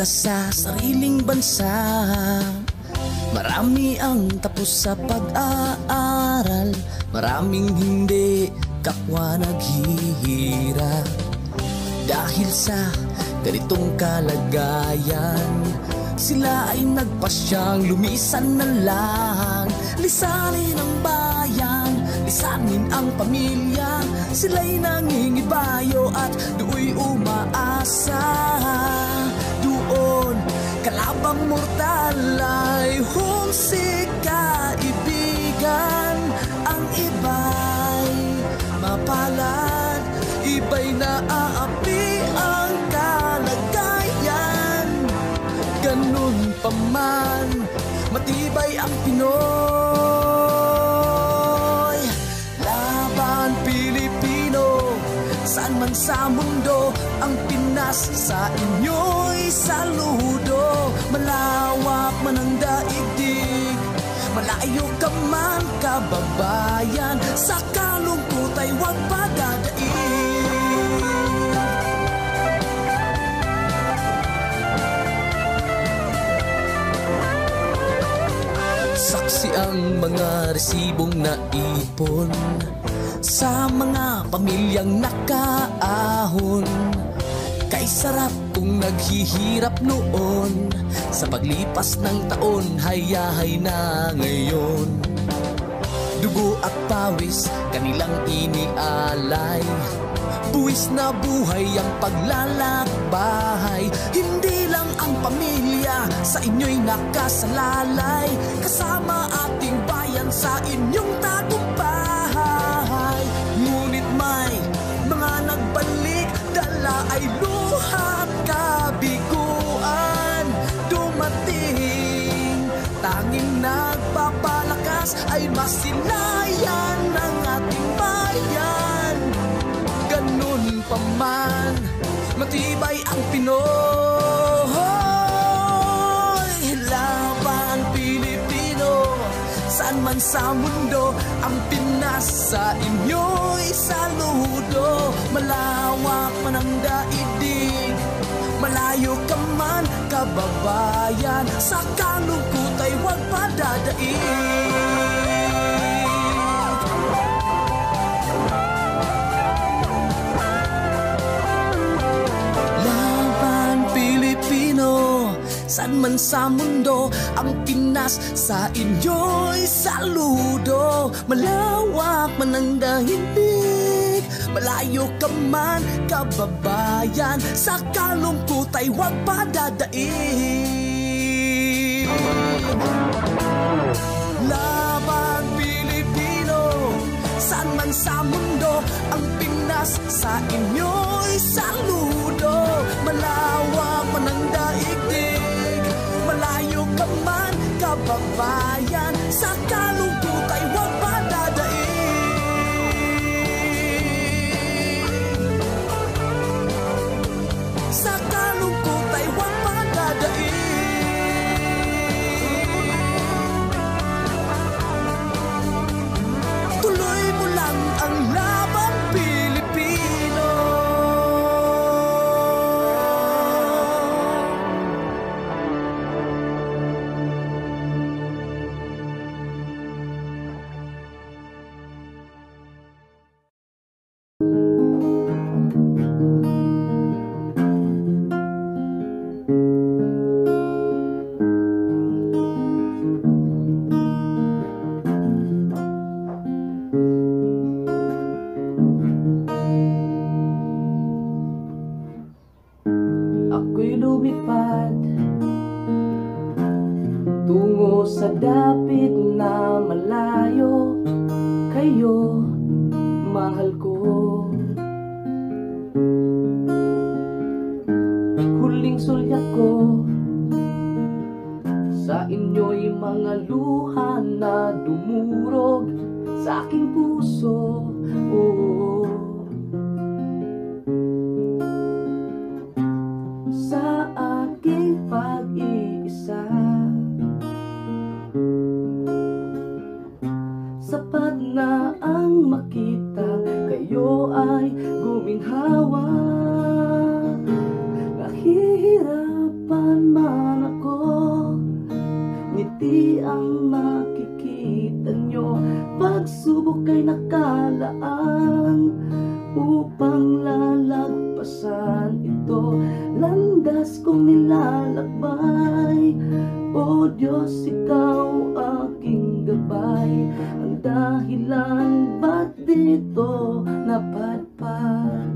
ka sa sariling bansa. Marami ang tapos sa pag-aaral, maraming hindi kapwa naghihirap. Dahil sa ganitong kalagayan, sila ay nagpasyang lumisan na lang. Lisanin ang bayan, lisanin ang pamilya. Sila'y nangingibayo at do'y umaasa. Doon kalabang mortal ay humsik kaibigan. Ang iba'y mapalad, iba'y naaapi ang kalagayan. Ganun pa man, matibay ang Pinoy. Laban Pilipino, saan man sa mundo, ang Pinas sa inyo'y saludo. Malawak man ang daigdig, malayo ka man kababayan, sa kalungkot ay huwag padadaig. Saksi ang mga resibong naipon sa mga pamilyang nakaahon. Kay sarap kung naghihirap noon, sa paglipas ng taon hayahay na ngayon. Dugo at pawis kanilang inialay, buwis na buhay ang paglalakbay. Hindi lang ang pamilya sa inyo'y nakasalalay, kasama ating bayan sa inyong tagumpay. Ngunit may mga nagbalik, dala ay luhat kabiguan. Dumating, tanging nagpapalakas ay masilayan ng ating bayan. Ganun pa man, matibay ang Pinoy. Laban Pilipino, saan man sa mundo, ang Pinas sa inyo'y saludo. Malawak man ang daigdig, malayo ka man kababayan, sa kalungkot ay huwag padadaig. Saan man sa mundo, ang Pinas sa inyo'y saludo. Malawak man ang daigdig, malayo ka man kababayan, sa kalungkot ay huwag padadaig. Laban Pilipino, saan man sa mundo, ang Pinas sa inyo'y saludo. Malawak man ang daigdig, malayo ka man kababayan, sa kalungkot ay huwag padadaig. Sa kalungkot ay huwag padadaig. Tuloy mo lang ang laban Pilipino. Ako'y lumipad tungo sa dapit na malayo. Kayo, mahal ko, huling sulyap ko sa inyo'y mga luha na dumurog sa aking puso. Oh, sa aking pag-iisa, sapat na ang makita kayo ay guminhawa. Nahihirapan pagsubok ay nakalaan upang lalagpasan ito. Landas kong nilalakbay, O Diyos, ikaw aking gabay. Ang dahilan ba't dito napadpad?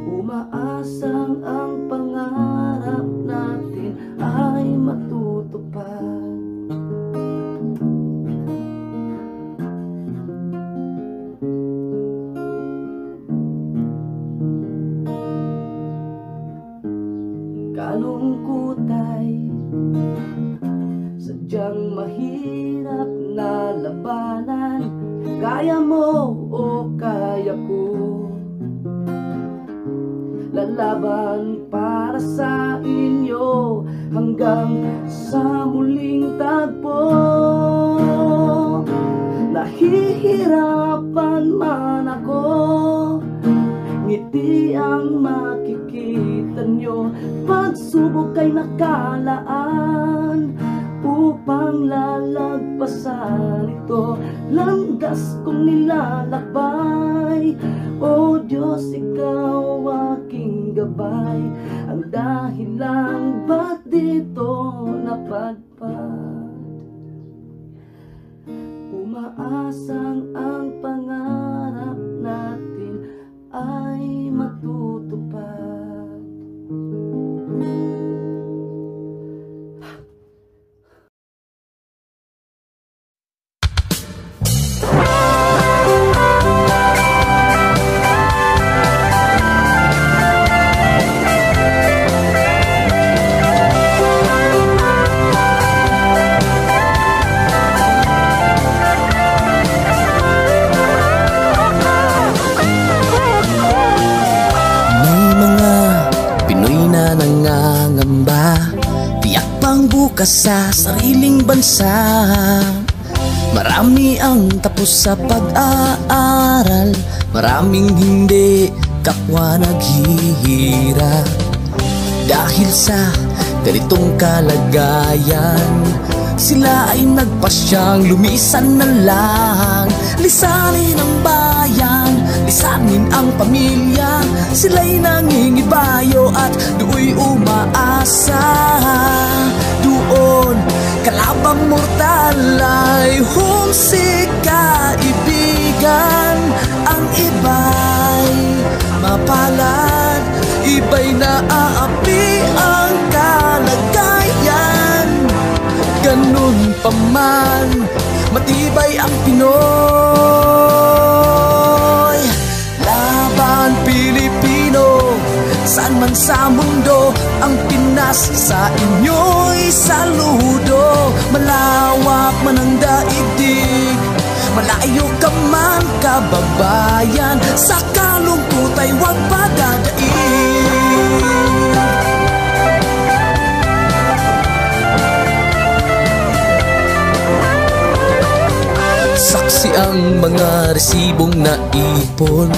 Umaasang ang pangarap natin ay matutupad. Kalungkot ay sadyang mahirap na labanan. Kaya mo o kaya ko, lalaban para sa inyo hanggang sa muling tagpo. Nahihirapan man ako, ngiti ang makikita nyo. Pagsubok ay nakalaan upang lalagpasan ito. Landas kong nilalakbay, O Diyos, ikaw aking gabay. Ang dahilan ba't dito napadpad? Umaasang ang pangarap natin ay matutupad. Bukas sa sariling bansa, marami ang tapos sa pag-aaral, maraming hindi kapwa naghihirap. Dahil sa ganitong kalagayan, sila ay nagpasyang lumisan na lang. Lisanin ang bayan, lisanin ang pamilya, sila'y nangingibayo at do'y umaasa. Doon kalabang mortal ay humsik kaibigan. Ang iba'y mapalad, iba'y naaapi ang kalagayan. Ganun pa man, matibay ang Pinoy. Laban Pilipino, saan man sa mundo, ang Pinas sa inyo'y saludo. Malawak man ang daigdig, malayo ka man kababayan, sa kalungkot ay huwag padadaig. Saksi ang mga resibong naipon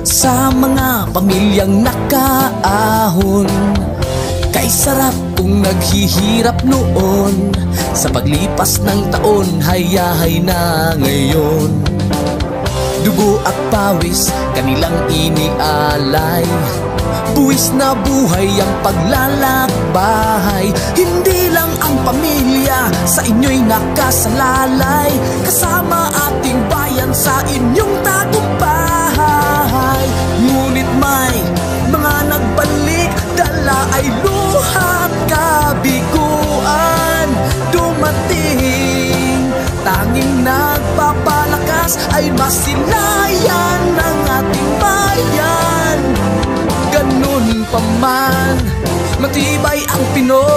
sa mga pamilyang nakaahon. Kay sarap kung naghihirap noon, sa paglipas ng taon hayahay na ngayon. Dugo at pawis kanilang inialay, buwis na buhay ang paglalakbay. Hindi lang ang pamilya sa inyo'y nakasalalay, kasama ating bayan sa inyong tagumpay. Ngunit may mga nagbalik, dala ay luha at kabiguan. Dumating, tanging nagpapalakas ay masilayan ng ating bayan. Ganun pa man, matibay ang Pinoy.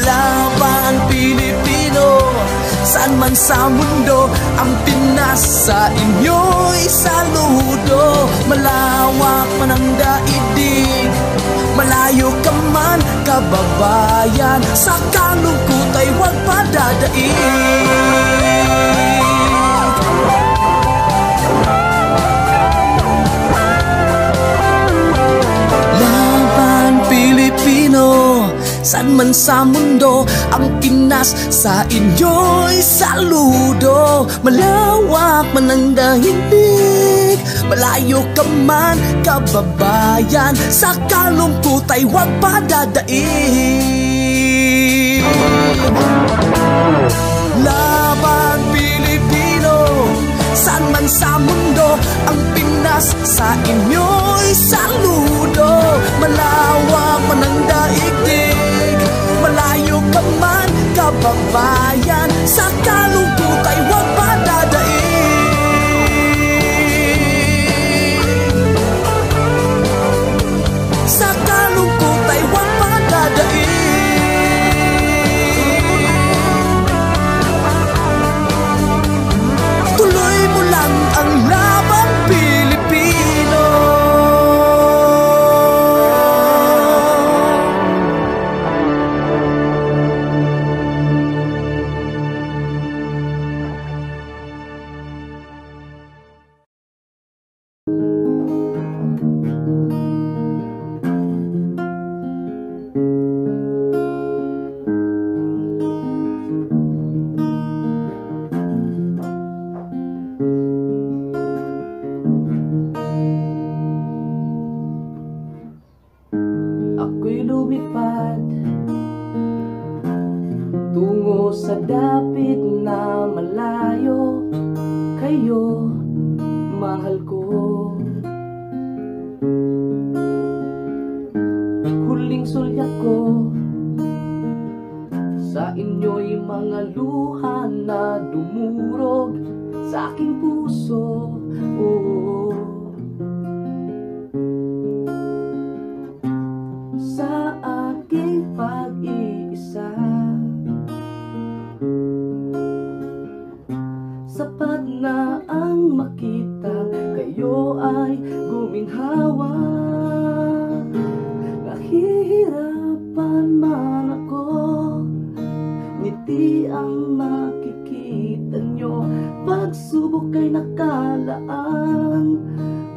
Laban Pilipino, saan man sa mundo, ang Pinas sa inyo'y saludo. Malawak man ang daigdig, malayo ka man kababayan, sa kalungkot ay huwag padadaig. San man sa mundo ang Pinas, sa inyo'y saludo. Malawak man ang daigdig, malayo ka man kababayan, sa kalungkot ay huwag padadaig. Laban Pilipino, saan man sa mundo ang Pinas, sa inyo'y saludo. Malawak man ang daigdig, malayo ka man kababayan, sa kalungkot ay huwag padadaig. Sa kalungkot ay huwag padadaig. Tuloy mo lang ang laban Pilipino. Ako'y lumipad tungo sa dapit na malayo. Kayo, mahal ko. Huling sulyap ko sa inyo'y mga luha na dumurog sa aking puso. Oh, sa aking pag-iisa, sapat na ang makita kayo ay guminhawa. Nahihirapan man ako, ngiti ang makikita nyo. Pagsubok ay nakalaan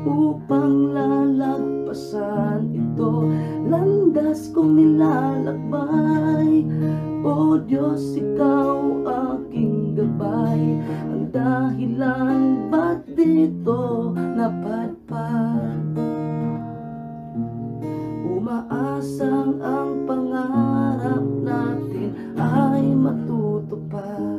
upang lalagpasan ito. Landas kong nilalakbay, o Diyos, ikaw aking gabay. Ang dahilan ba't dito napadpad, umaasang ang pangarap natin ay matutupad.